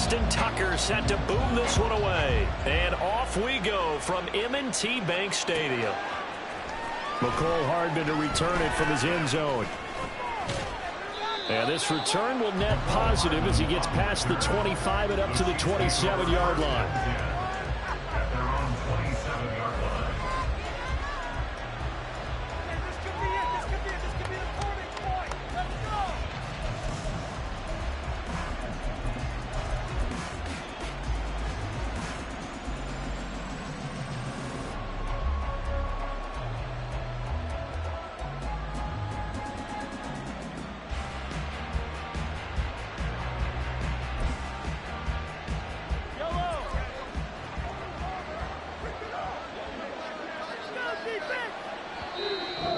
Justin Tucker set to boom this one away. And off we go from M&T Bank Stadium. McCole Hardman to return it from his end zone. And this return will net positive as he gets past the 25 and up to the 27-yard line.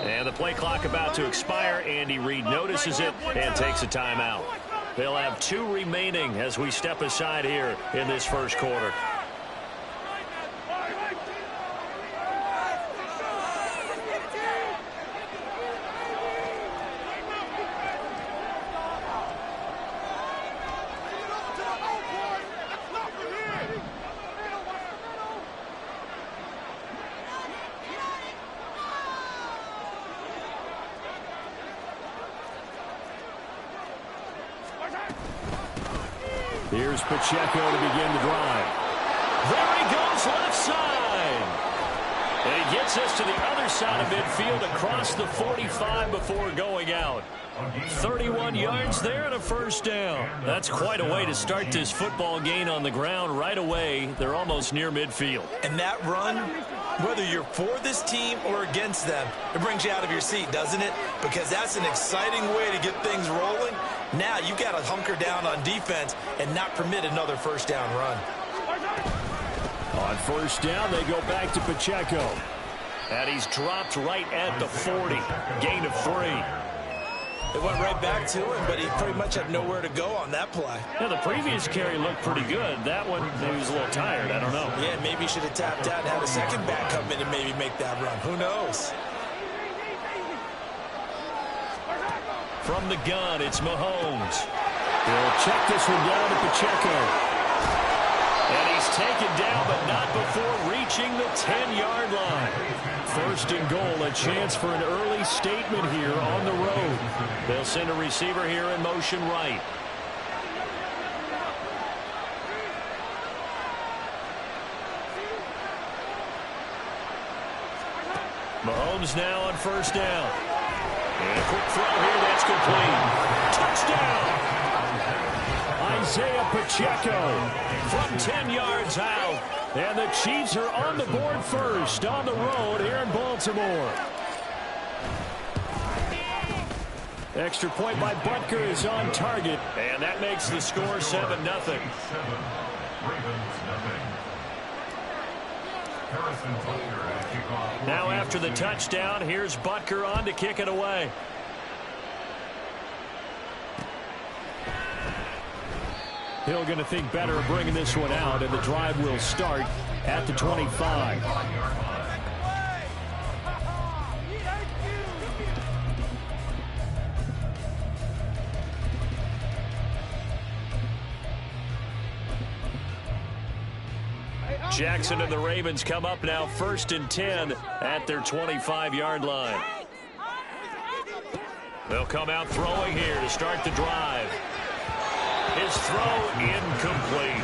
And the play clock about to expire. Andy Reid notices it and takes a timeout. They'll have 2 remaining as we step aside here in this first quarter. Here's Pacheco to begin the drive. There he goes, left side. And he gets us to the other side of midfield across the 45 before going out. 31 yards there and a first down. That's quite a way to start this football game on the ground right away. They're almost near midfield. And that run, whether you're for this team or against them, it brings you out of your seat, doesn't it? Because that's an exciting way to get things rolling. Now you got to hunker down on defense and not permit another first down run. On first down, they go back to Pacheco. And he's dropped right at the 40. Gain of 3. It went right back to him, but he pretty much had nowhere to go on that play. Yeah, the previous carry looked pretty good. That one, he was a little tired. I don't know. Yeah, maybe he should have tapped out and had a second back come in and maybe make that run. Who knows? From the gun, it's Mahomes. He'll check this one down to Pacheco. And he's taken down, but not before reaching the 10-yard line. First and goal, a chance for an early statement here on the road. They'll send a receiver here in motion right. Mahomes now on first down. And a quick throw here, that's complete. Touchdown! Isaiah Pacheco from 10 yards out. And the Chiefs are on the board first on the road here in Baltimore. Extra point by Butker is on target. And that makes the score 7-0. Now after the touchdown, here's Butker on to kick it away. Hill going to think better of bringing this one out, and the drive will start at the 25. Jackson and the Ravens come up now 1st and 10 at their 25-yard line. They'll come out throwing here to start the drive. His throw incomplete.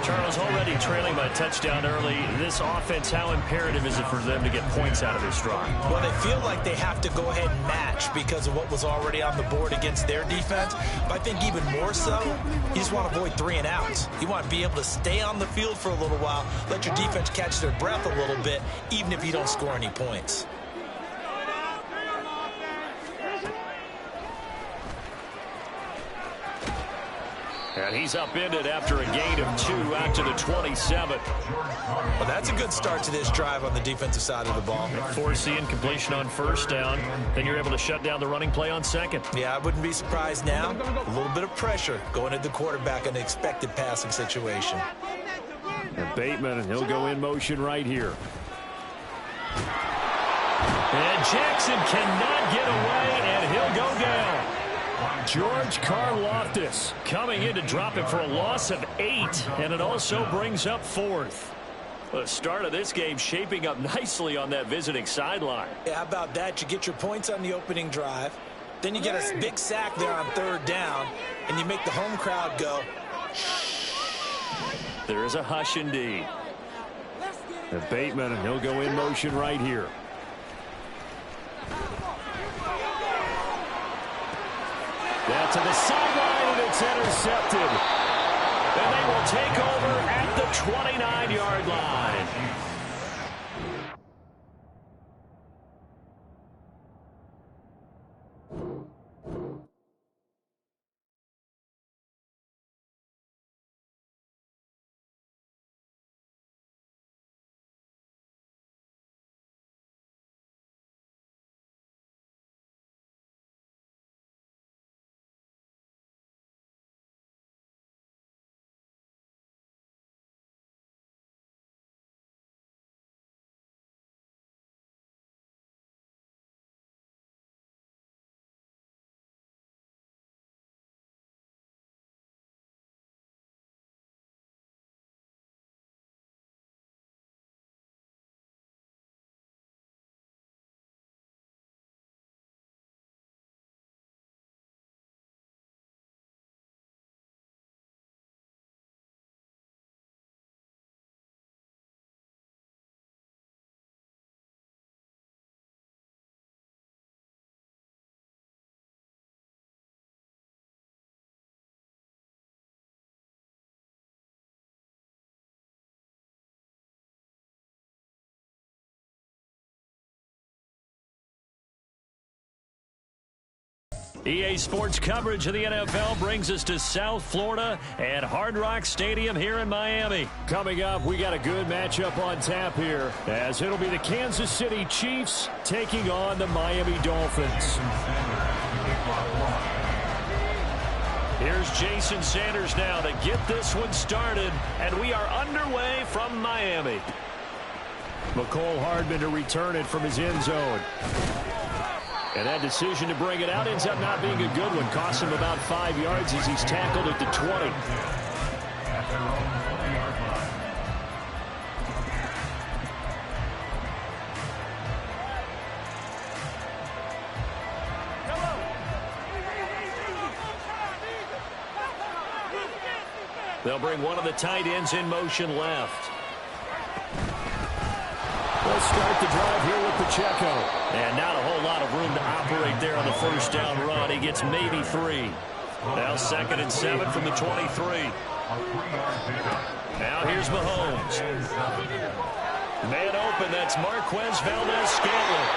Charles, already trailing by a touchdown early. This offense, how imperative is it for them to get points out of this drive? Well, they feel like they have to go ahead and match because of what was already on the board against their defense. But I think even more so, you just want to avoid 3 and outs. You want to be able to stay on the field for a little while, let your defense catch their breath a little bit, even if you don't score any points. And he's upended after a gain of 2 out to the 27. Well, that's a good start to this drive on the defensive side of the ball. Force the incompletion on first down. Then you're able to shut down the running play on second. Yeah, I wouldn't be surprised now. A little bit of pressure going at the quarterback in an expected passing situation. And Bateman, he'll go in motion right here. And Jackson cannot get away, and he'll go down. George Karlaftis coming in to drop it for a loss of 8, and it also brings up 4th. The start of this game shaping up nicely on that visiting sideline. Yeah, how about that? You get your points on the opening drive. Then you get a big sack there on 3rd down, and you make the home crowd go. There is a hush indeed. And Bateman, he'll go in motion right here. Down to the sideline, and it's intercepted. And they will take over at the 29-yard line. EA Sports coverage of the NFL brings us to South Florida at Hard Rock Stadium here in Miami. Coming up, we got a good matchup on tap here, as it'll be the Kansas City Chiefs taking on the Miami Dolphins. Here's Jason Sanders now to get this one started, and we are underway from Miami. McCole Hardman to return it from his end zone. And that decision to bring it out ends up not being a good one. Costs him about 5 yards as he's tackled at the 20. They'll bring one of the tight ends in motion left. They'll start the drive here with Pacheco. And not a whole lot of room to operate there on the first down run. He gets maybe 3. Now 2nd and 7 from the 23. Now here's Mahomes. Man open, that's Marquez Valdez-Scantling.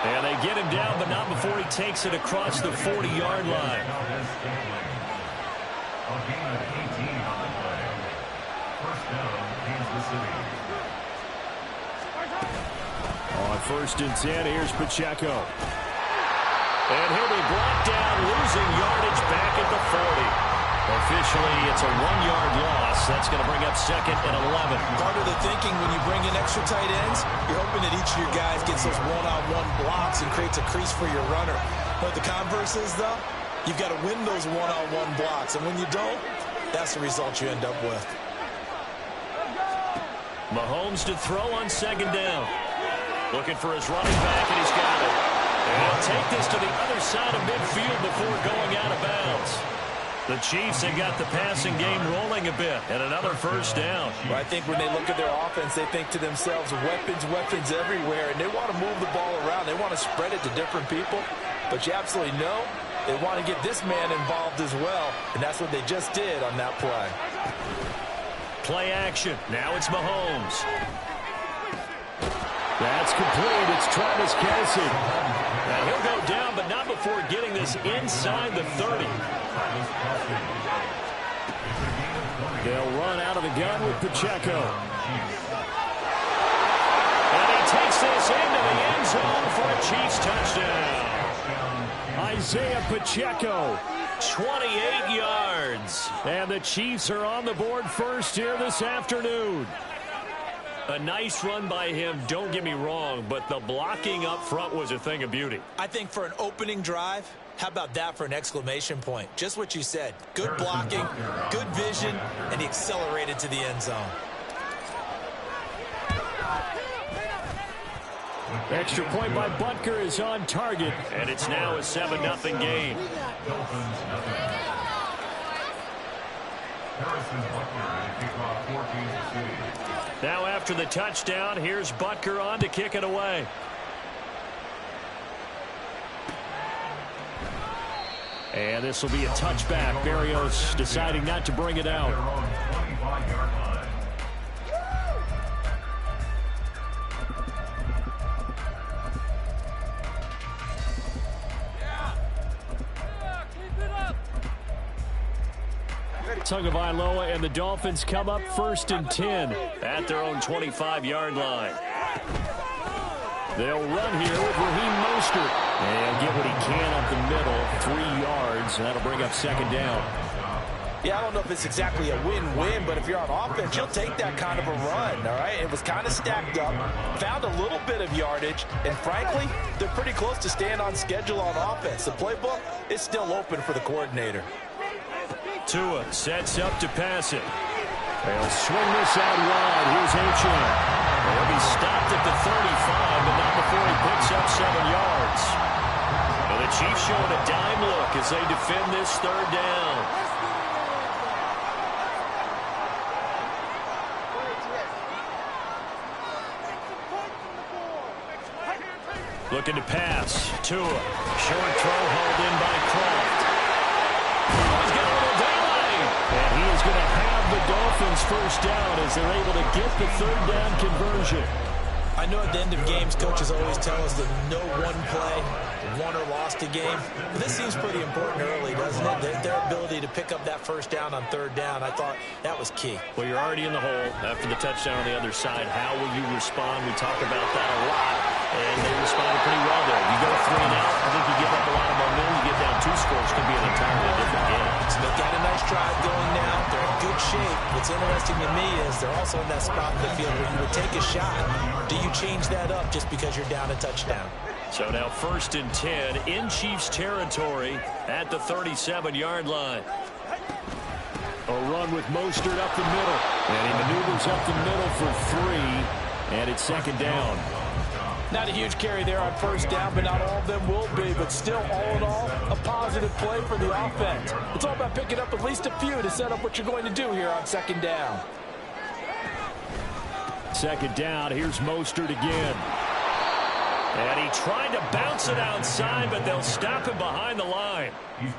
And they get him down, but not before he takes it across the 40-yard line. On 1st and 10, here's Pacheco. And he'll be brought down, losing yardage back at the 40. Officially, it's a 1-yard loss. That's going to bring up 2nd and 11. Part of the thinking when you bring in extra tight ends, you're hoping that each of your guys gets those one-on-one blocks and creates a crease for your runner. But the converse is, though, you've got to win those one-on-one blocks. And when you don't, that's the result you end up with. Mahomes to throw on 2nd down. Looking for his running back, and he's got it. And he'll take this to the other side of midfield before going out of bounds. The Chiefs have got the passing game rolling a bit, and another 1st down. Well, I think when they look at their offense, they think to themselves, weapons everywhere, and they want to move the ball around. They want to spread it to different people, but you absolutely know they want to get this man involved as well, and that's what they just did on that play. Play action. Now it's Mahomes. That's complete. It's Travis Kelce. And he'll go down, but not before getting this inside the 30. They'll run out of the gun with Pacheco. And he takes this into the end zone for a Chiefs touchdown. Isaiah Pacheco, 28 yards. And the Chiefs are on the board first here this afternoon. A nice run by him, don't get me wrong, but the blocking up front was a thing of beauty. I think for an opening drive, how about that for an exclamation point? Just what you said. Good blocking, good vision, and he accelerated to the end zone. Extra point by Butker is on target, and it's now a 7-0 game. Now after the touchdown, here's Butker on to kick it away. And this will be a touchback. Berrios deciding not to bring it out. Tagovailoa and the Dolphins come up 1st and 10 at their own 25-yard line. They'll run here with Raheem Mostert and get what he can up the middle, 3 yards, and that'll bring up 2nd down. Yeah, I don't know if it's exactly a win-win, but if you're on offense, you'll take that kind of a run, all right? It was kind of stacked up, found a little bit of yardage, and frankly, they're pretty close to staying on schedule on offense. The playbook is still open for the coordinator. Tua sets up to pass it. They'll swing this out wide. Here's Achane. He'll be stopped at the 35, but not before he picks up 7 yards. And the Chiefs showing a dime look as they defend this 3rd down. Looking to pass. Tua. Short throw hauled in by Kraft. He's got a little delay. And he is going to have the Dolphins 1st down as they're able to get the 3rd down conversion. I know at the end of games, coaches always tell us that no one play won or lost a game. But this seems pretty important early, doesn't it? Their ability to pick up that 1st down on 3rd down, I thought that was key. Well, you're already in the hole after the touchdown on the other side. How will you respond? We talk about that a lot, and they responded pretty well there. You go 3 and out, I think you give up a lot of momentum. You get down 2 scores, could be an entirely different game. So they've got a nice drive going now. They're in good shape. What's interesting to me is they're also in that spot in the field where you would take a shot. Do you change that up just because you're down a touchdown? So now 1st and 10 in Chiefs territory at the 37-yard line. A run with Mostert up the middle. And he maneuvers up the middle for 3. And it's 2nd down. Not a huge carry there on 1st down, but not all of them will be. But still, all in all, a positive play for the offense. It's all about picking up at least a few to set up what you're going to do here on 2nd down. 2nd down. Here's Mostert again. And he tried to bounce it outside, but they'll stop him behind the line.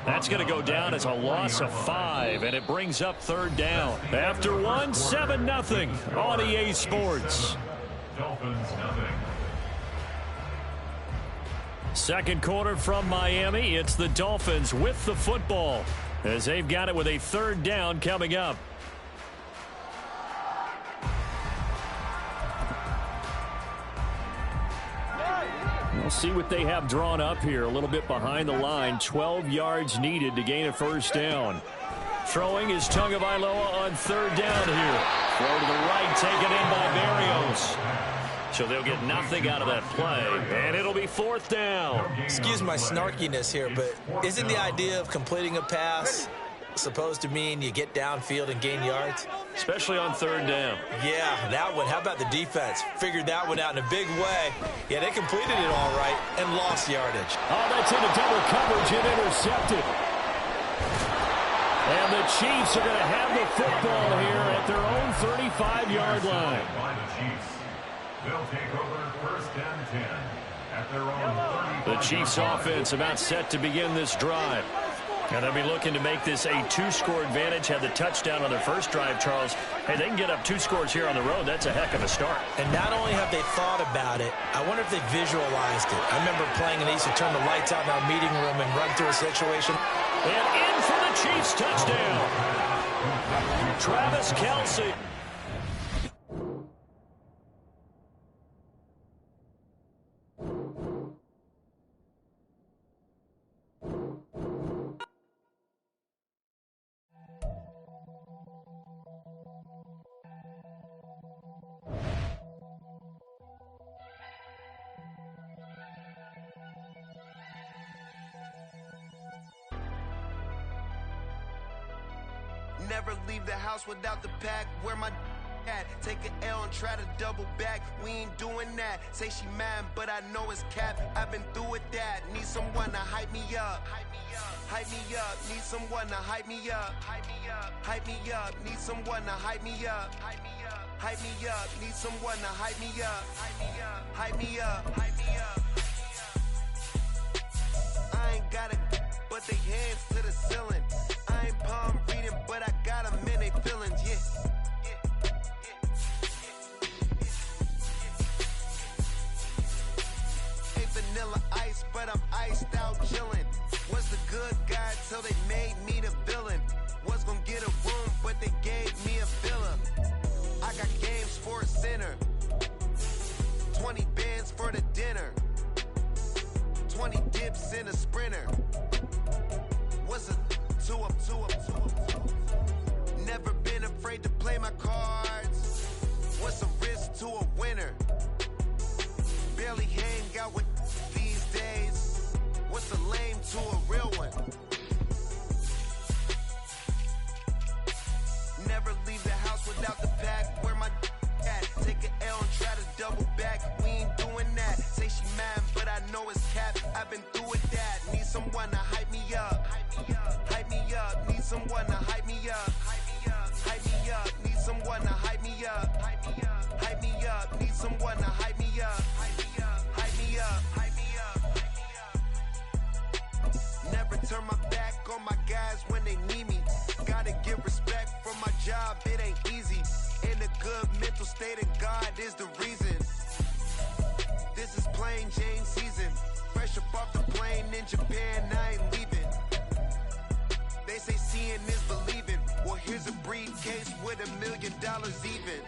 That's going to go down as a loss of 5, and it brings up 3rd down. After 1, 7-0 on EA Sports. Dolphins nothing. 2nd quarter from Miami. It's the Dolphins with the football as they've got it with a 3rd down coming up. We'll see what they have drawn up here. A little bit behind the line. 12 yards needed to gain a 1st down. Throwing is Tagovailoa on 3rd down here. Throw to the right, taken in by Berrios. So they'll get nothing out of that play, and it'll be 4th down. Excuse my snarkiness here, but isn't the idea of completing a pass supposed to mean you get downfield and gain yards? Especially on 3rd down. Yeah, that one. How about the defense? Figured that one out in a big way. Yeah, they completed it all right and lost yardage. Oh, that's into double coverage and intercepted. And the Chiefs are going to have the football here at their own 35-yard line. They'll take over 1st and 10 at their own 35. The Chiefs offense about set to begin this drive. And they'll be looking to make this a 2-score advantage. Had the touchdown on their first drive, Charles. Hey, they can get up 2 scores here on the road. That's a heck of a start. And not only have they thought about it, I wonder if they visualized it. I remember playing and they used to turn the lights out in our meeting room and run through a situation. And in for the Chiefs touchdown. Travis Kelce. Never leave the house without the pack. Where my at? Take an L and try to double back. We ain't doing that. Say she mad, but I know it's cap. I've been through with that. Need someone to hype me up. Hype me up. Need someone to hype me up. Hype me up. Need someone to hype me up. Hype me up. Need someone to hype me up. Hype me up. I ain't got it, but they hands to the ceiling. I ain't palm reading, but I got them in they feelings, yeah. Ain't vanilla ice, but I'm iced out chillin'. Was the good guy till they made me the villain. Was gonna get a room, but they gave me a villa. I got games for a center. 20 bands for the dinner. 20 dips in a sprinter. What's a two up? Never been afraid to play my cards. What's a risk to a winner? Barely hang out with these days. What's a lame to a real one? Never leave the house without the pack. Where my at? Take an L and try to double back. We ain't doing that. Say she mad, but I know it's cap. I've been through with that. Need someone to hype me up. Hype me up. Need someone to hype me up. Hype me up. Need someone to hype me up. Hype me up. Need someone to hype me up. Hype me up. Never turn my back on my guys when they need me. Gotta give respect for my job, it ain't easy. In a good mental state of God is the reason. This is plain Jane season. Fresh up off the plane in Japan, I ain't leaving. They say seeing is believing. Well, here's a briefcase with $1 million even.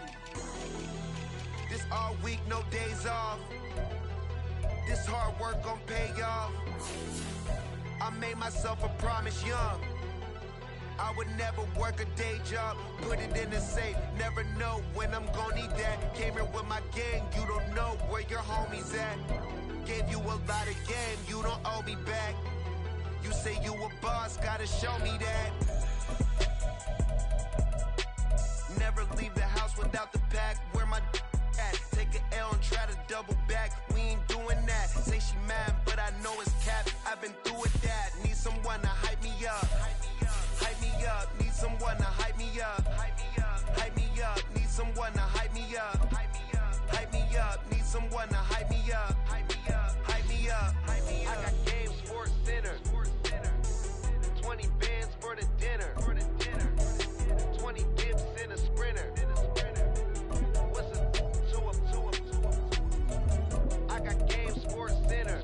This all week, no days off. This hard work gon' pay off. I made myself a promise young. I would never work a day job, put it in the safe. Never know when I'm gon' need that. Came here with my gang, you don't know where your homies at. Gave you a lot of game, you don't owe me back. You say you a boss, gotta show me that. Never leave the house without the pack. Where my at? Take an L and try to double back. We ain't doing that. Say she mad, but I know it's cap. I've been through with that. Need someone to hype me up. Hype me up. Need someone to hype me up. Hype me up. Need someone to hype me up. Hype me up. Need someone to hype me up. Hype me up. I got games for a center. 20 bands for the dinner. 20 dips in a sprinter. What's a two up? I got games for a center.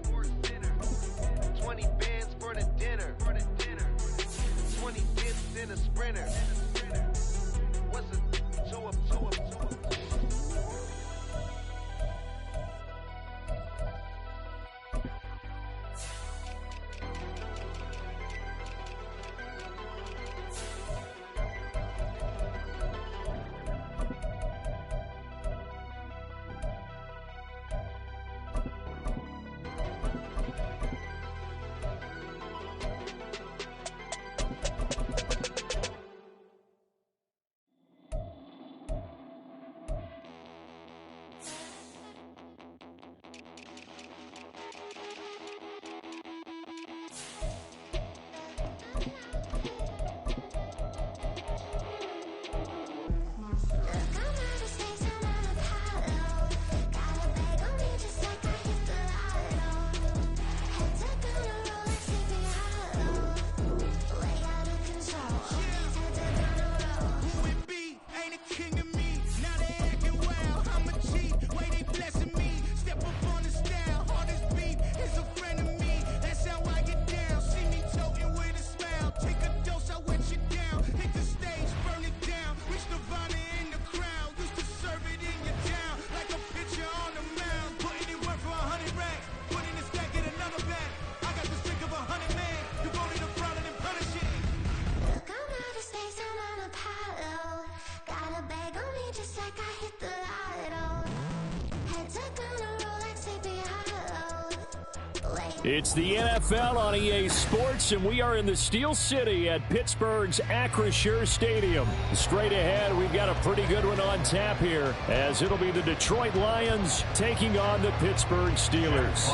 It's the NFL on EA Sports, and we are in the Steel City at Pittsburgh's Acrisure Stadium. Straight ahead, we've got a pretty good one on tap here, as it'll be the Detroit Lions taking on the Pittsburgh Steelers.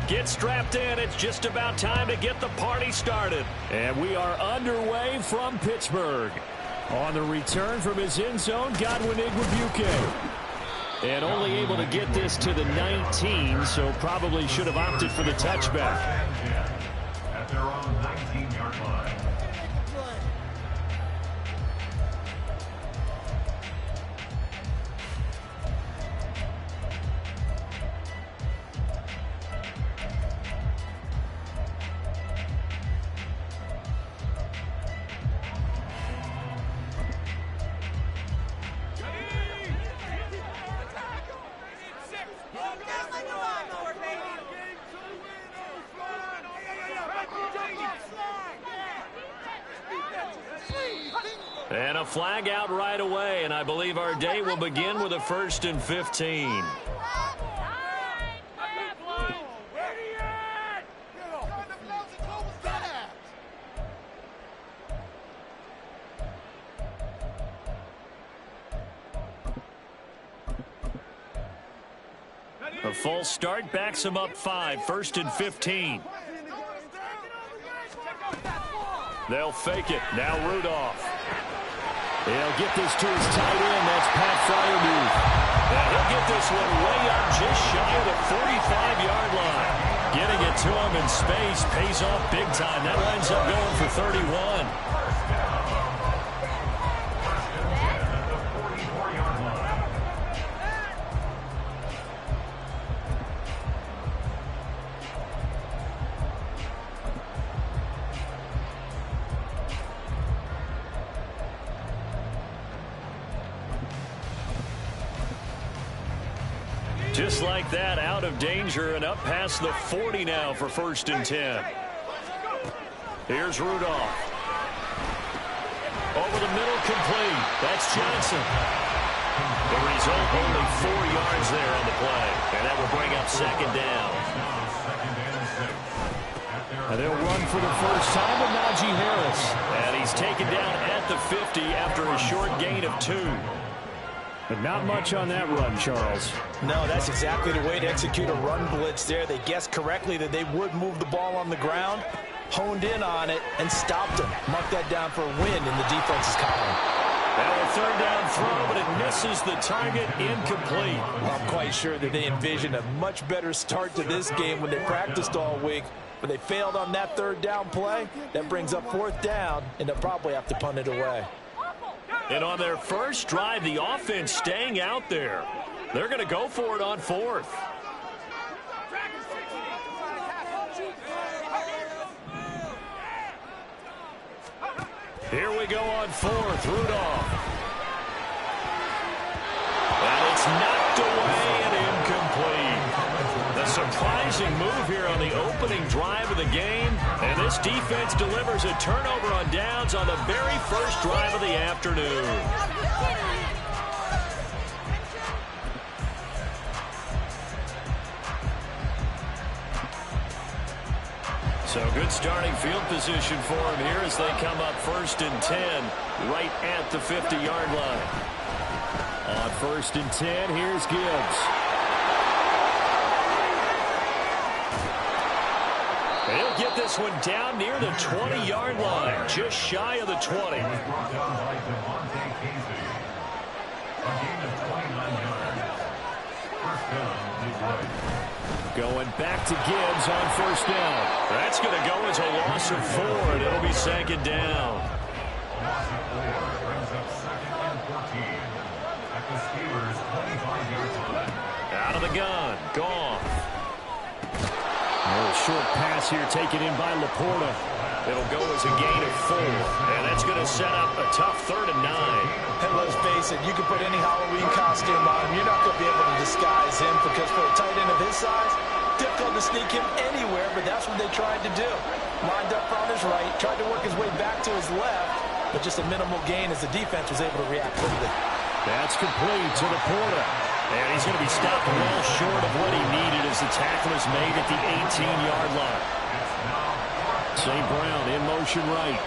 Get strapped in. It's just about time to get the party started. And we are underway from Pittsburgh. On the return from his end zone, Godwin Igwebuike. And only able to get this to the 19, so probably should have opted for the touchback. At their own 19-yard line. And a flag out right away, and I believe our day will begin with a 1st and 15. A false start backs him up 5, 1st and 15. They'll fake it. Now Rudolph. He'll get this to his tight end. That's Pat Fryermuth. And he'll get this one way up just shy of the 45-yard line. Getting it to him in space pays off big time. That winds up going for 31. Just like that, out of danger and up past the 40 now for 1st and 10. Here's Rudolph. Over the middle, complete. That's Johnson. The result, only 4 yards there on the play. And that will bring up 2nd down. And they'll run for the first time with Najee Harris. And he's taken down at the 50 after a short gain of 2. But not much on that run, Charles. No, that's exactly the way to execute a run blitz there. They guessed correctly that they would move the ball on the ground, honed in on it, and stopped them. Mark that down for a win in the defense's column. Now a 3rd down throw, but it misses the target, incomplete. Well, I'm quite sure that they envisioned a much better start to this game when they practiced all week. But they failed on that 3rd down play. That brings up 4th down, and they'll probably have to punt it away. And on their first drive, the offense staying out there. They're going to go for it on 4th. Here we go on 4th. Rudolph. And it's knocked away and incomplete. The surprising move here on the opening drive of the game. And this defense delivers a turnover on downs on the very first drive of the afternoon. So good starting field position for him here as they come up 1st and 10 right at the 50-yard line. On 1st and 10, here's Gibbs. He'll get this one down near the 20-yard line, just shy of the 20. Going back to Gibbs on 1st down. That's going to go as a loss of 4, and it'll be 2nd down. Loss of 4 brings up 2nd and 14 at the Steelers' 25-yard line. Out of the gun, Goff. A little short pass here taken in by Laporta. It'll go as a gain of 4, and that's going to set up a tough 3rd and 9. And let's face it, you can put any Halloween costume on him. You're not going to be able to disguise him because for a tight end of his size, difficult to sneak him anywhere, but that's what they tried to do. Lined up on his right, tried to work his way back to his left, but just a minimal gain as the defense was able to react quickly. That's complete to Laporta. And he's going to be stopped well short of what he needed as the tackle is made at the 18-yard line. St. Brown in motion right.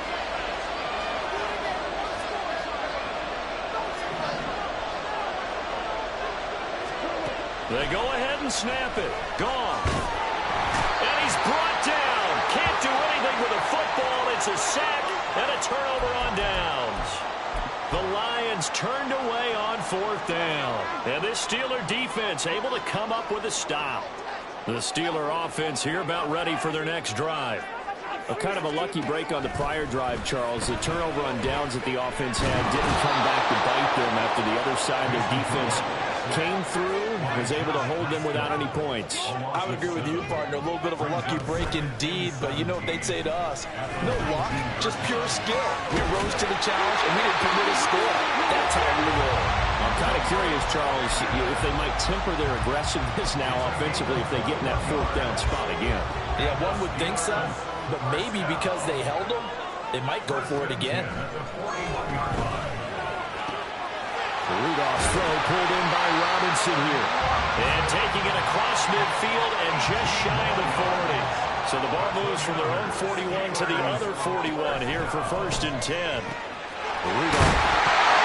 They go ahead and snap it. Gone. And he's brought down. Can't do anything with a football. It's a sack and a turnover on downs. The Lions turned away on 4th down. And this Steeler defense able to come up with a stop. The Steeler offense here about ready for their next drive. A kind of a lucky break on the prior drive, Charles. The turnover on downs that the offense had didn't come back to bite them after the other side. Their defense came through, was able to hold them without any points. I would agree with you, partner. A little bit of a lucky break indeed, but you know what they'd say to us? No luck, just pure skill. We rose to the challenge, and we didn't permit a score. That's how we roll. I'm kind of curious, Charles, if they might temper their aggressiveness now offensively if they get in that 4th down spot again. Yeah, one would think so, but maybe because they held them, they might go for it again. Rudolph's throw pulled in by Robinson here. And taking it across midfield and just shy of the 40. So the ball moves from their own 41 to the other 41 here for 1st and 10. Rudolph.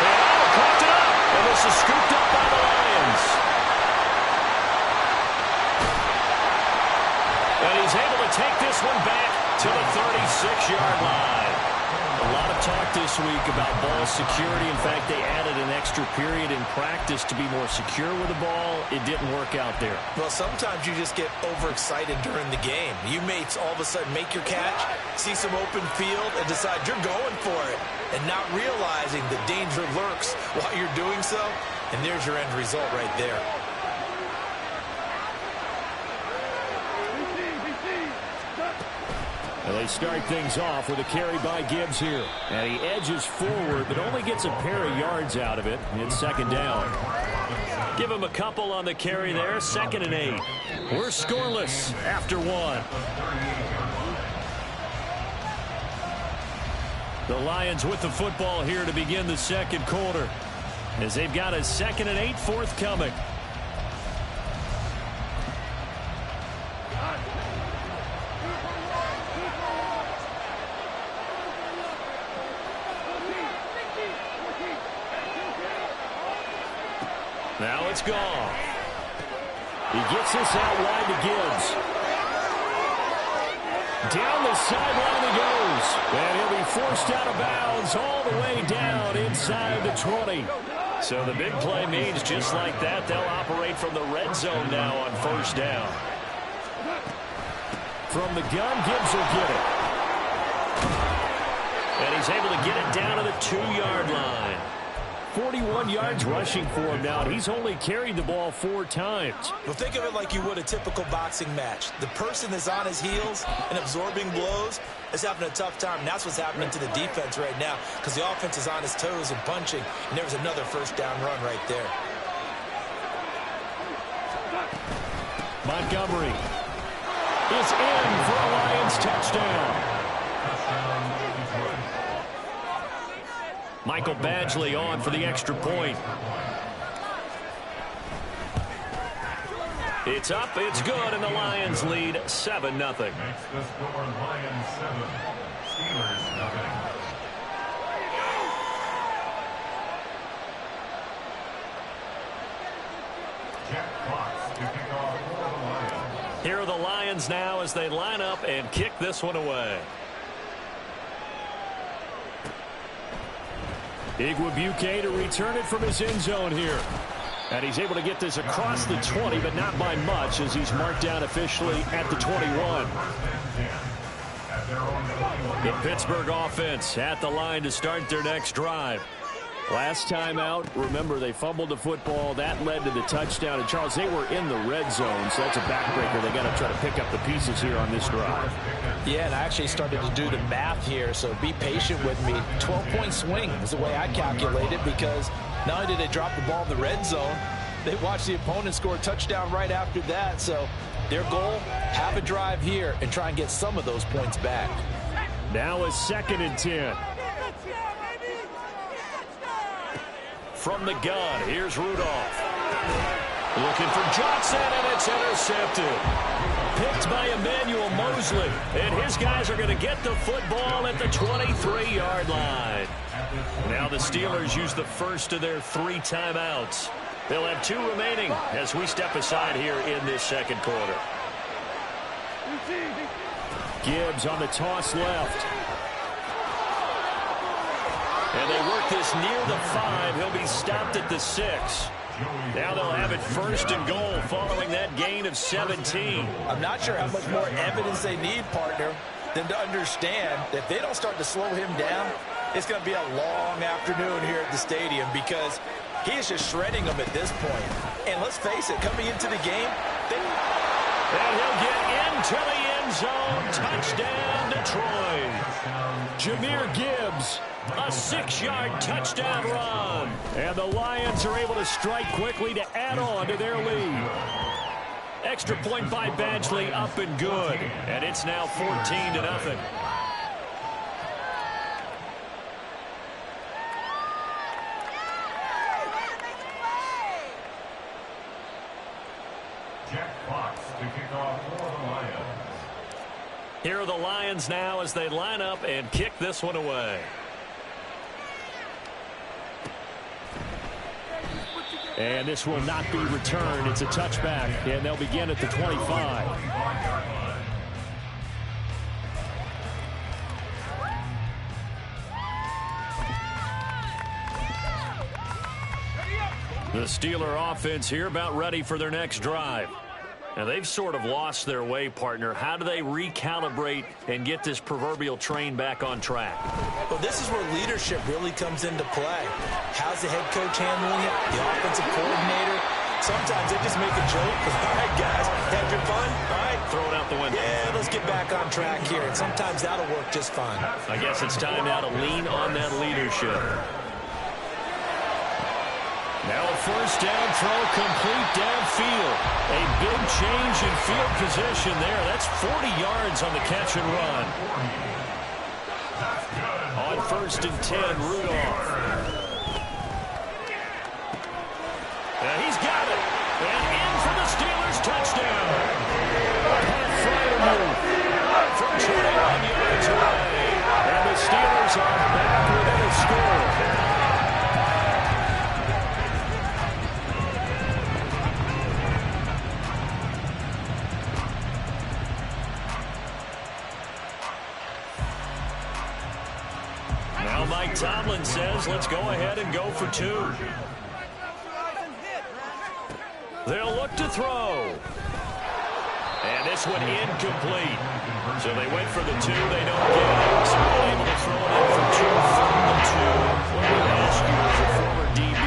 And caught it up. And this is scooped up by the Lions. And he's able to take this one back to the 36-yard line. A lot of talk this week about ball security. In fact, they added an extra period in practice to be more secure with the ball. It didn't work out there. Well, sometimes you just get overexcited during the game. You may all of a sudden make your catch, see some open field, and decide you're going for it, and not realizing the danger lurks while you're doing so. And there's your end result right there. And they start things off with a carry by Gibbs here. And he edges forward, but only gets a pair of yards out of it. It's 2nd down. Give him a couple on the carry there. 2nd and 8. We're scoreless after 1. The Lions with the football here to begin the 2nd quarter, as they've got a 2nd and 8 forthcoming. Now it's gone. He gets this out wide to Gibbs. Down the sideline he goes. And he'll be forced out of bounds all the way down inside the 20. So the big play means just like that, they'll operate from the red zone now on 1st down. From the gun, Gibbs will get it. And he's able to get it down to the 2-yard line. 41 yards rushing for him now. He's only carried the ball 4 times. Well, think of it like you would a typical boxing match. The person that's on his heels and absorbing blows is having a tough time. And that's what's happening to the defense right now, because the offense is on his toes and punching. And there was another 1st down run right there. Montgomery is in for a Lions touchdown. Michael Badgley on for the extra point. It's up, it's good, and the Lions lead 7-0. Makes the score Lions 7, Steelers nothing. Jack Fox to kick off for the Lions. Here are the Lions now as they line up and kick this one away. Igwebuike to return it from his end zone here. And he's able to get this across the 20, but not by much, as he's marked down officially at the 21. The Pittsburgh offense at the line to start their next drive. Last time out, remember, they fumbled the football. That led to the touchdown. And, Charles, they were in the red zone, so that's a backbreaker. They got to try to pick up the pieces here on this drive. Yeah, and I actually started to do the math here, so be patient with me. 12-point swing is the way I calculate it, because not only did they drop the ball in the red zone, they watched the opponent score a touchdown right after that. So their goal, have a drive here and try and get some of those points back. Now a 2nd and 10. From the gun, here's Rudolph. Looking for Johnson, and it's intercepted. Picked by Emmanuel Mosley. And his guys are going to get the football at the 23-yard line. Now the Steelers use the first of their 3 timeouts. They'll have 2 remaining as we step aside here in this second quarter. Gibbs on the toss left. And they work this near the 5. He'll be stopped at the 6. Now they'll have it first and goal following that gain of 17. I'm not sure how much more evidence they need, partner, than to understand that if they don't start to slow him down, it's going to be a long afternoon here at the stadium because he is just shredding them at this point. And let's face it, coming into the game, and he'll get into the end zone. Touchdown, Detroit. Jahmyr Gibbs, a 6-yard touchdown run. And the Lions are able to strike quickly to add on to their lead. Extra point by Badgley, up and good. And it's now 14-0. Here are the Lions now as they line up and kick this one away. And this will not be returned. It's a touchback, and they'll begin at the 25. The Steeler offense here about ready for their next drive. Now, they've sort of lost their way, partner. How do they recalibrate and get this proverbial train back on track? Well, this is where leadership really comes into play. How's the head coach handling it? The offensive coordinator? Sometimes they just make a joke. All right, guys, had your fun? All right. Throw it out the window. Yeah, let's get back on track here. And sometimes that'll work just fine. I guess it's time now to lean on that leadership. Now a first down throw complete downfield. A big change in field position there. That's 40 yards on the catch and run. On 1st and 10, Rudolph. Now he's got it. And in for the Steelers touchdown. Pat Freiermuth from 21 yards away. And the Steelers are back within a score. Tomlin says, let's go ahead and go for 2. They'll look to throw. And this one incomplete. So they went for the 2. They don't get it. So they're able to throw it in for 2 from the 2. Let me ask you, as a former DB,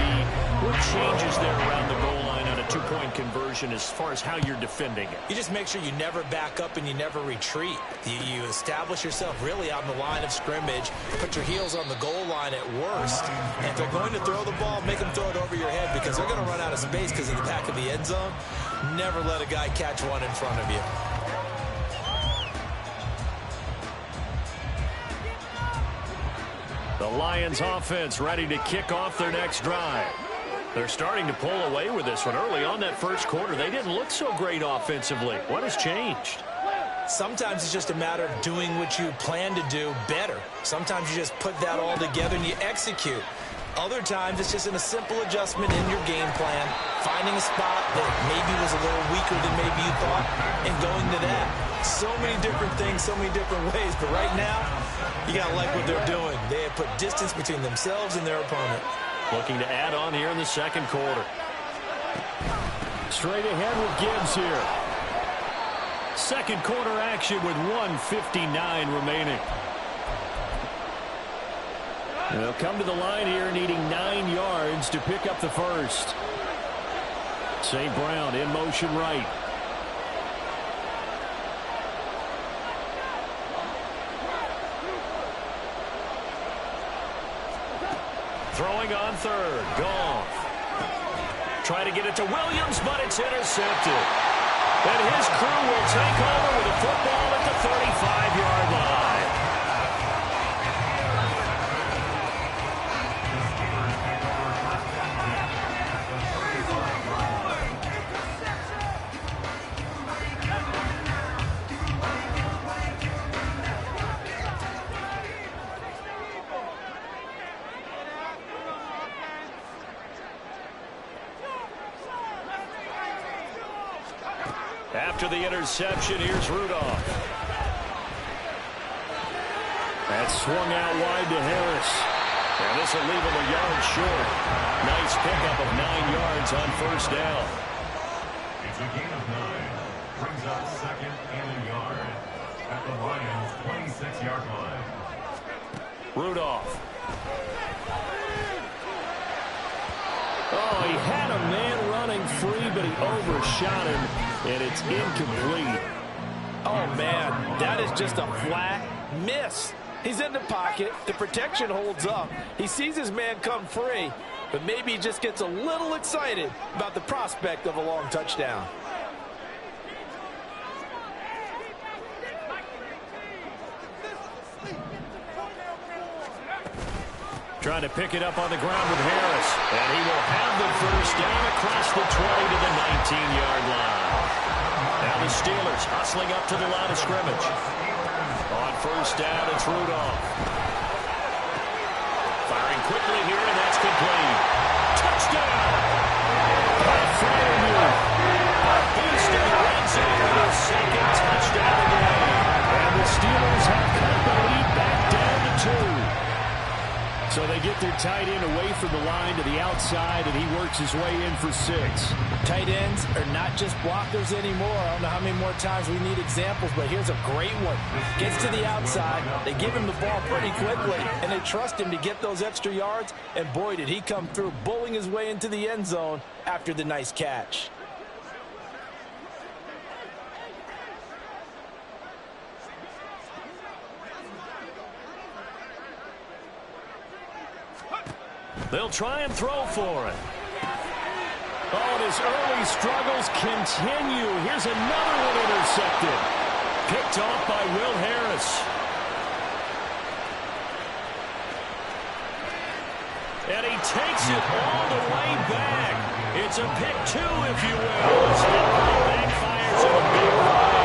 what changes there around the goal line on a 2-point conversion as far as how you're defending it? You just make sure you never back up and you never retreat. You establish yourself really on the line of scrimmage, put your heels on the goal line at worst. And if they're going to throw the ball, make them throw it over your head because they're going to run out of space because of the back of the end zone. Never let a guy catch one in front of you. The Lions offense ready to kick off their next drive. They're starting to pull away with this one. Early on that first quarter, they didn't look so great offensively. What has changed? Sometimes it's just a matter of doing what you plan to do better. Sometimes you just put that all together and you execute. Other times it's just a simple adjustment in your game plan, finding a spot that maybe was a little weaker than maybe you thought, and going to that. So many different things, so many different ways. But right now, you got to like what they're doing. They have put distance between themselves and their opponent. Looking to add on here in the second quarter. Straight ahead with Gibbs here. Second quarter action with 1:59 remaining. They'll come to the line here needing 9 yards to pick up the first. St. Brown in motion right. Throwing on third. Goff. Try to get it to Williams, but it's intercepted. And his crew will take over with a football at the 35-yard line. After the interception, here's Rudolph. That's swung out wide to Harris. And this will leave him a yard short. Nice pickup of 9 yards on first down. It's a gain of 9. Brings up second and a yard at the Lions' 26-yard line. Rudolph. Oh, he had a man running free, but he overshot him, and it's incomplete. Oh, man, that is just a flat miss. He's in the pocket. The protection holds up. He sees his man come free, but maybe he just gets a little excited about the prospect of a long touchdown. Trying to pick it up on the ground with Harris. And he will have the first down across the 20 to the 19-yard line. Now the Steelers hustling up to the line of scrimmage. On first down, it's Rudolph. Firing quickly here, and that's complete. Touchdown! By Freiermuth. A beast in the red zone with a second touchdown of the game. And the Steelers have cut the lead back down to 2. So they get their tight end away from the line to the outside, and he works his way in for 6. Tight ends are not just blockers anymore. I don't know how many more times we need examples, but here's a great one. Gets to the outside, they give him the ball pretty quickly, and they trust him to get those extra yards, and boy, did he come through, bullying his way into the end zone after the nice catch. They'll try and throw for it. Oh, and his early struggles continue. Here's another one intercepted. Picked off by Will Harris. And he takes it all the way back. It's a pick 2, if you will. It backfires in a big way.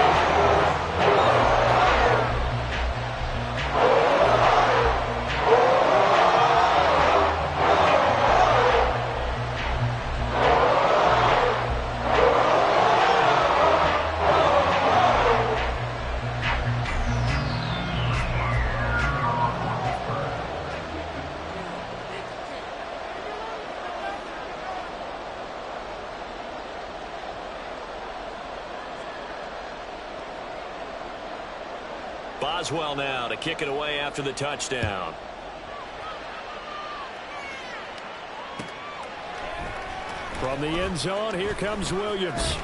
Boswell now to kick it away after the touchdown. From the end zone, here comes Williams.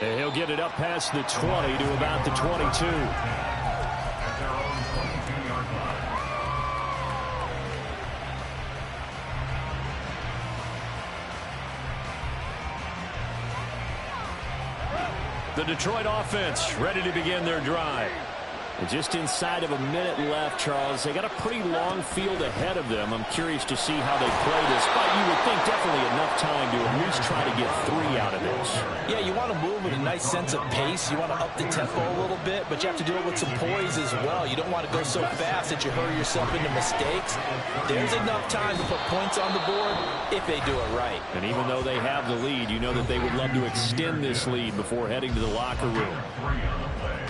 And he'll get it up past the 20 to about the 22. The Detroit offense ready to begin their drive. And just inside of a minute left, Charles. They got a pretty long field ahead of them. I'm curious to see how they play this, but you would think definitely enough time to at least try to get 3 out of this. Yeah, you want to move with a nice sense of pace. You want to up the tempo a little bit, but you have to do it with some poise as well. You don't want to go so fast that you hurry yourself into mistakes. There's enough time to put points on the board if they do it right. And even though they have the lead, you know that they would love to extend this lead before heading to the locker room.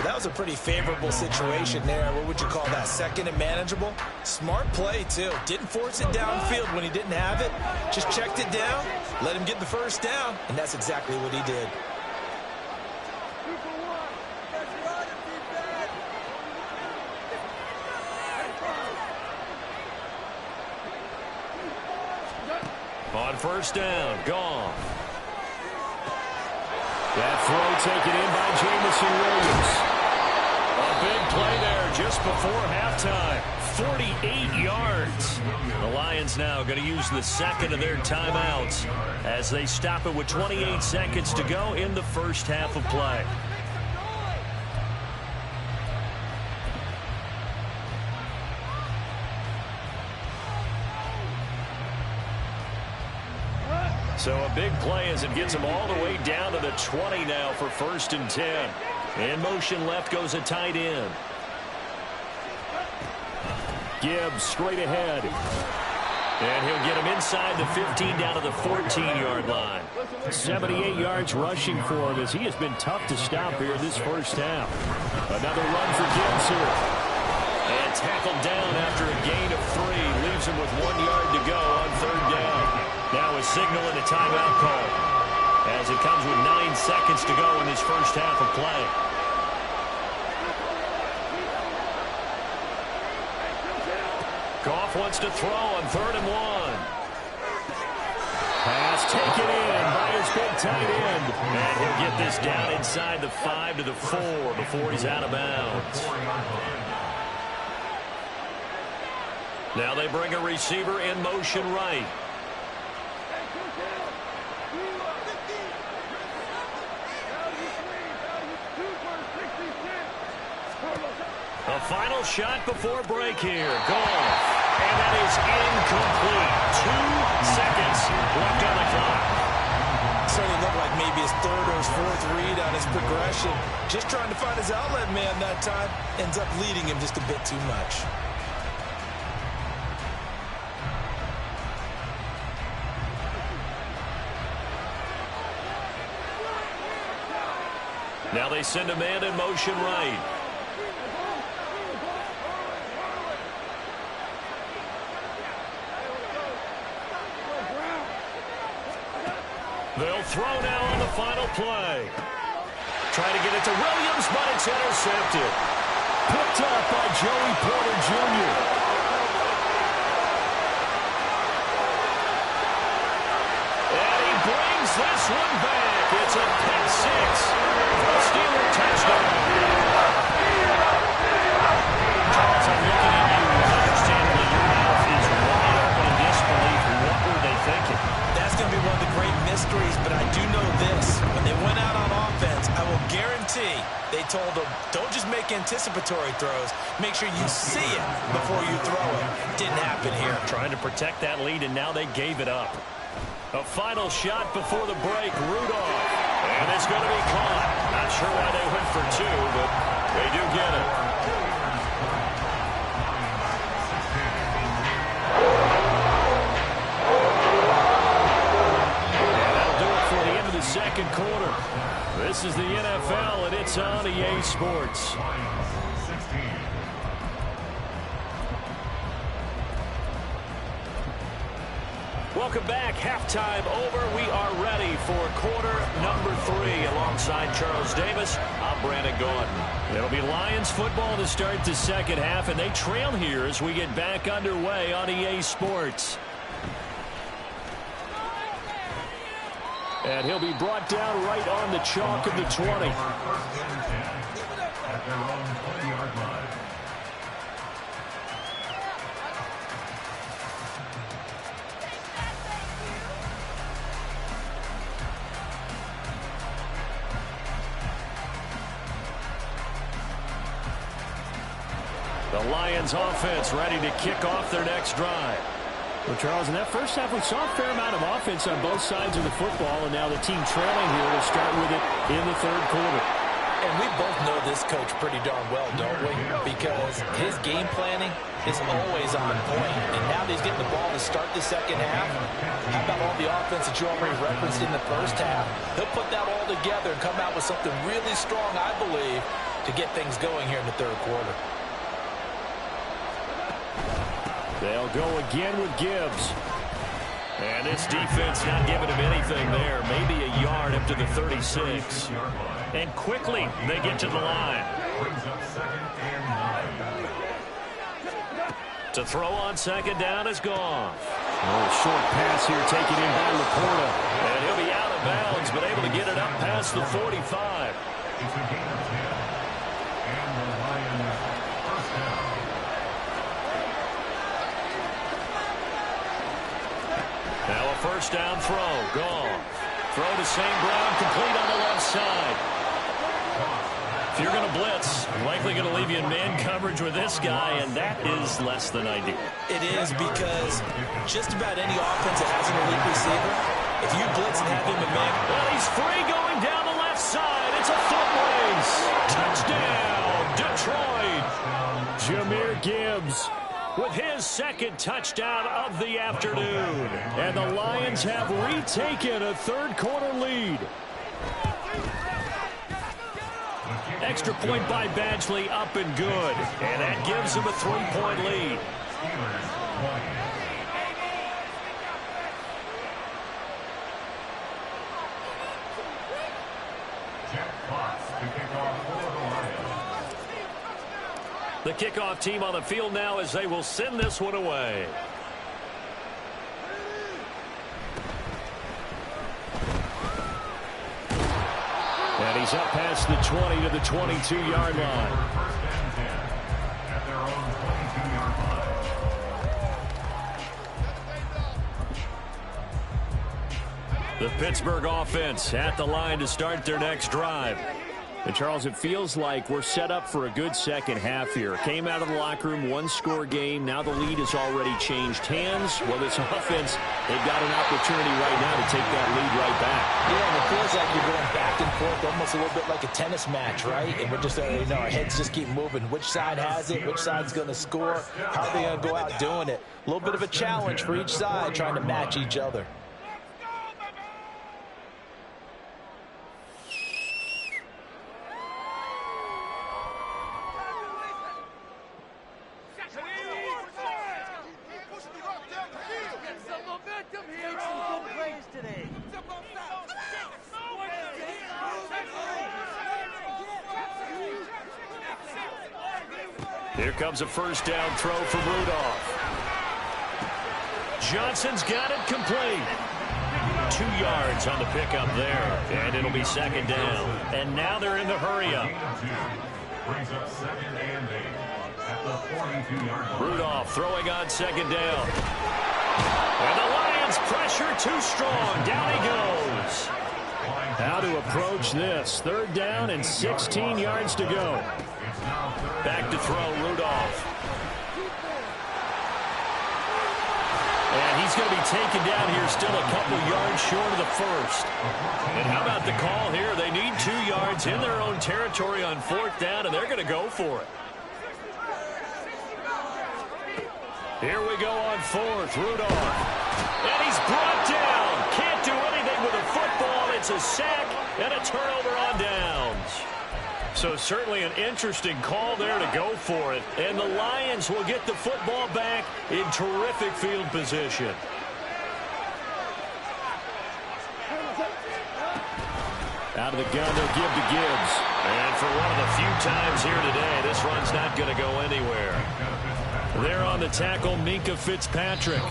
That was a pretty favorable situation there. What would you call that? Second and manageable? Smart play, too. Didn't force it downfield when he didn't have it. Just checked it down, let him get the first down, and that's exactly what he did. On first down, gone. That throw taken in by Jamison Williams. A big play there just before halftime. 48 yards. The Lions now going to use the second of their timeouts as they stop it with 28 seconds to go in the first half of play. So a big play as it gets them all the way down to the 20 now for 1st and 10. In motion left goes a tight end. Gibbs straight ahead. And he'll get him inside the 15 down to the 14-yard line. 78 yards rushing for him as he has been tough to stop here this first half. Another run for Gibbs here. And tackled down after a gain of 3. Leaves him with 1 yard to go on third down. Now a signal and a timeout call as it comes with 9 seconds to go in this first half of play. Goff wants to throw on 3rd and 1. Pass taken in by his big tight end. And he'll get this down inside the 5 to the 4 before he's out of bounds. Now they bring a receiver in motion right. A final shot before break here. Goff. And that is incomplete. 2 seconds left on the clock. Certainly looked like maybe his 3rd or his 4th read on his progression. Just trying to find his outlet man that time. Ends up leading him just a bit too much. Now they send a man in motion right. They'll throw now on the final play. Trying to get it to Williams, but it's intercepted. Picked up by Joey Porter Jr. And he brings this one back. It's a pick 6 for a Steeler touchdown. Charles, I'm looking at you. Understandably, your mouth is wide open in disbelief. What were they thinking? That's going to be one of the great mysteries, but I do know this. When they went out on offense, I will guarantee they told them, don't just make anticipatory throws. Make sure you see it before you throw it. Didn't happen here. Trying to protect that lead, and now they gave it up. A final shot before the break, Rudolph. And it's going to be caught. Not sure why they went for 2, but they do get it. Second quarter. This is the NFL, and it's on EA Sports. Welcome back. Halftime over. We are ready for quarter number 3. Alongside Charles Davis, I'm Brandon Gaudin. It'll be Lions football to start the second half, and they trail here as we get back underway on EA Sports. And he'll be brought down right on the chalk of the 20. At their own 20-yard line. The Lions offense ready to kick off their next drive. Well, Charles, in that first half, we saw a fair amount of offense on both sides of the football, and now the team trailing here will start with it in the third quarter. And we both know this coach pretty darn well, don't we? Because his game planning is always on point. And now that he's getting the ball to start the second half, how about all the offense that you already referenced in the first half? He'll put that all together and come out with something really strong, I believe, to get things going here in the third quarter. They'll go again with Gibbs. And this defense not giving him anything there. Maybe a yard up to the 36. And quickly they get to the line. To throw on second down is Goff. Oh, short pass here taken in by Laporta. And he'll be out of bounds, but able to get it up past the 45. It's a gain of 10. And the Lions first down. Now a first down throw. Goff. Throw to St. Brown, complete on the left side. If you're going to blitz, likely going to leave you in man coverage with this guy, and that is less than ideal. It is, because just about any offense that has an elite receiver, if you blitz and have him in man, well, he's free going down the left side. It's a foot race. Touchdown, Detroit. Jahmyr Gibbs with his second touchdown of the afternoon. And the Lions have retaken a third-quarter lead. Extra point by Badgley, up and good. And that gives him a 3-point lead. The kickoff team on the field now as they will send this one away. And he's up past the 20 to the 22-yard line. The Pittsburgh offense at the line to start their next drive. And, Charles, it feels like we're set up for a good second half here. Came out of the locker room, one-score game. Now the lead has already changed hands. Well, this offense, they've got an opportunity right now to take that lead right back. Yeah, and it feels like you're going back and forth, almost a little bit like a tennis match, right? And we're just, our heads just keep moving. Which side has it? Which side's going to score? How are they going to go out doing it? A little bit of a challenge for each side, trying to match each other. Here comes a first down throw from Rudolph. Johnson's got it complete. 2 yards on the pickup there, and it'll be second down. And now they're in the hurry-up. Brings up 2nd and 8 at the 42-yard line. Rudolph throwing on second down. And the Lions pressure too strong. Down he goes. How to approach this. Third down and 16 yards to go. Back to throw, Rudolph. And he's going to be taken down here still a couple yards short of the first. And how about the call here? They need 2 yards in their own territory on fourth down, and they're going to go for it. Here we go on fourth, Rudolph. And he's brought down. Can't do anything with a football. It's a sack and a turnover on downs. So certainly an interesting call there to go for it. And the Lions will get the football back in terrific field position. Out of the gun, they'll give to Gibbs. And for one of the few times here today, this run's not going to go anywhere. There on the tackle, Minka Fitzpatrick.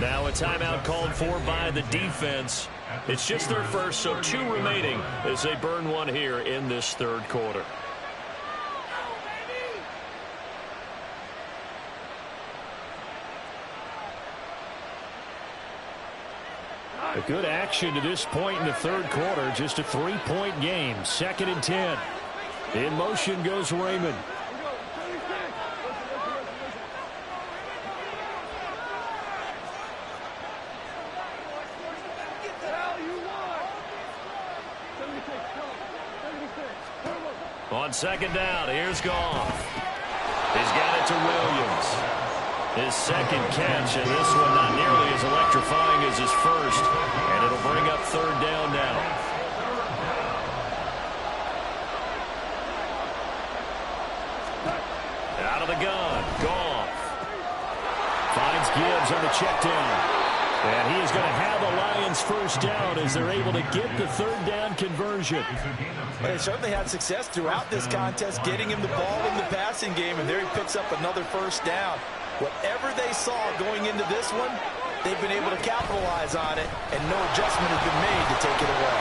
Now a timeout called for by the defense. It's just their first, so 2 remaining as they burn one here in this third quarter. A good action to this point in the third quarter. Just a 3-point game. 2nd and 10. In motion goes Raymond. On second down, here's Goff. He's got it to Williams. His second catch, and this one not nearly as electrifying as his first. And it'll bring up third down now. Out of the gun, Goff. Finds Gibbs on the check down. And he is going to have the Lions first down as they're able to get the third down conversion. They certainly had success throughout this contest, getting him the ball in the passing game, and there he picks up another first down. Whatever they saw going into this one, they've been able to capitalize on it, and no adjustment has been made to take it away.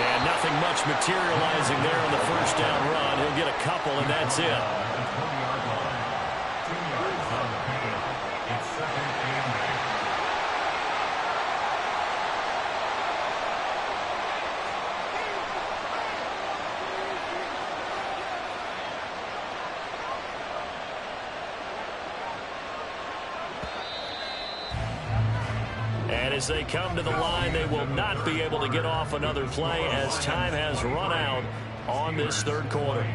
And nothing much materializing there on the first down run. He'll get a couple, and that's it. As they come to the line, they will not be able to get off another play as time has run out on this third quarter.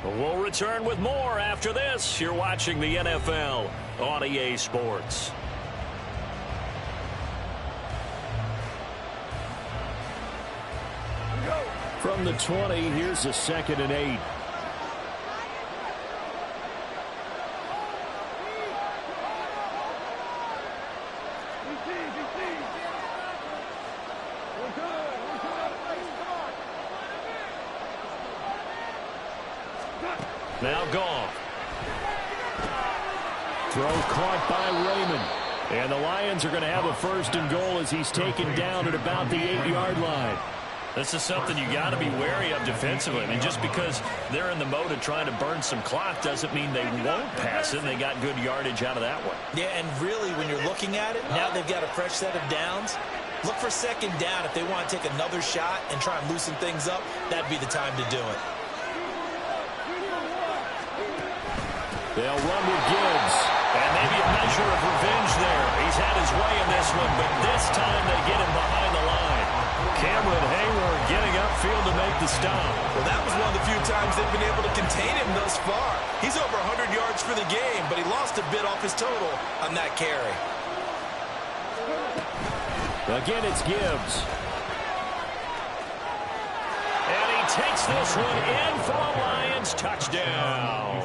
We'll return with more after this. You're watching the NFL on EA Sports. From the 20, here's a 2nd and 8. Now gone. Throw caught by Raymond. And the Lions are going to have a 1st and goal as he's taken down at about the 8-yard line. This is something you got to be wary of defensively. I mean, just because they're in the mode of trying to burn some clock doesn't mean they won't pass it. They got good yardage out of that one. Yeah, and really, when you're looking at it, now they've got a fresh set of downs. Look for 2nd down. If they want to take another shot and try and loosen things up, that'd be the time to do it. They'll run with Gibbs. And maybe a measure of revenge there. He's had his way in this one, but this time they get him behind the line. Cameron Hayward getting upfield to make the stop. Well, that was one of the few times they've been able to contain him thus far. He's over 100 yards for the game, but he lost a bit off his total on that carry. Again, it's Gibbs. And he takes this one in for a Lions touchdown.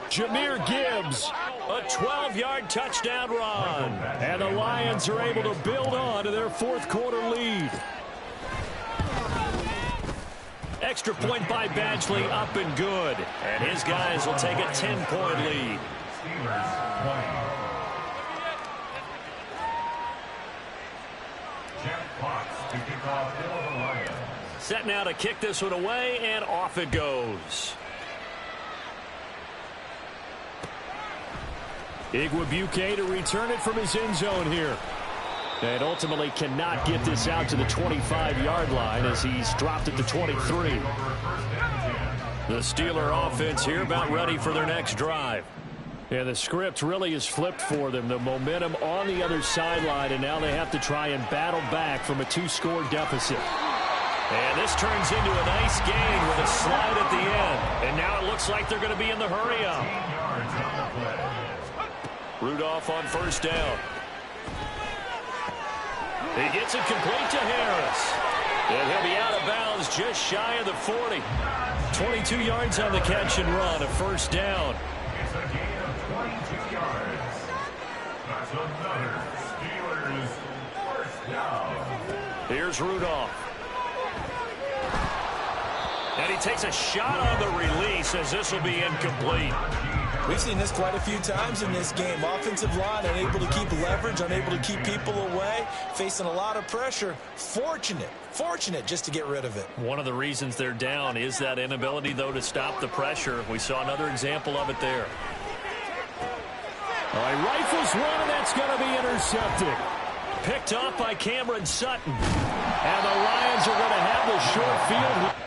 Jahmyr Gibbs, a 12-yard touchdown run. And the Lions are able to build on to their 4th quarter lead. Extra point by Badgley, up and good. And his guys will take a 10-point lead. Steelers 20. Jeff Fox to kick off for the Lions. Set now to kick this one away, and off it goes. Igwebuike to return it from his end zone here. And ultimately cannot get this out to the 25-yard line as he's dropped at the 23. The Steeler offense here about ready for their next drive. And the script really is flipped for them. The momentum on the other sideline, and now they have to try and battle back from a 2-score deficit. And this turns into a nice gain with a slide at the end. And now it looks like they're going to be in the hurry-up. Rudolph on 1st down. He gets it complete to Harris. And he'll be out of bounds just shy of the 40. 22 yards on the catch and run, a 1st down. It's a gain of 22 yards. That's another Steelers 1st down. Here's Rudolph. And he takes a shot on the release as this will be incomplete. We've seen this quite a few times in this game. Offensive line unable to keep leverage, unable to keep people away, facing a lot of pressure. Fortunate just to get rid of it. One of the reasons they're down is that inability, though, to stop the pressure. We saw another example of it there. All right, rifles one, and that's going to be intercepted. Picked off by Cameron Sutton. And the Lions are going to have the short field.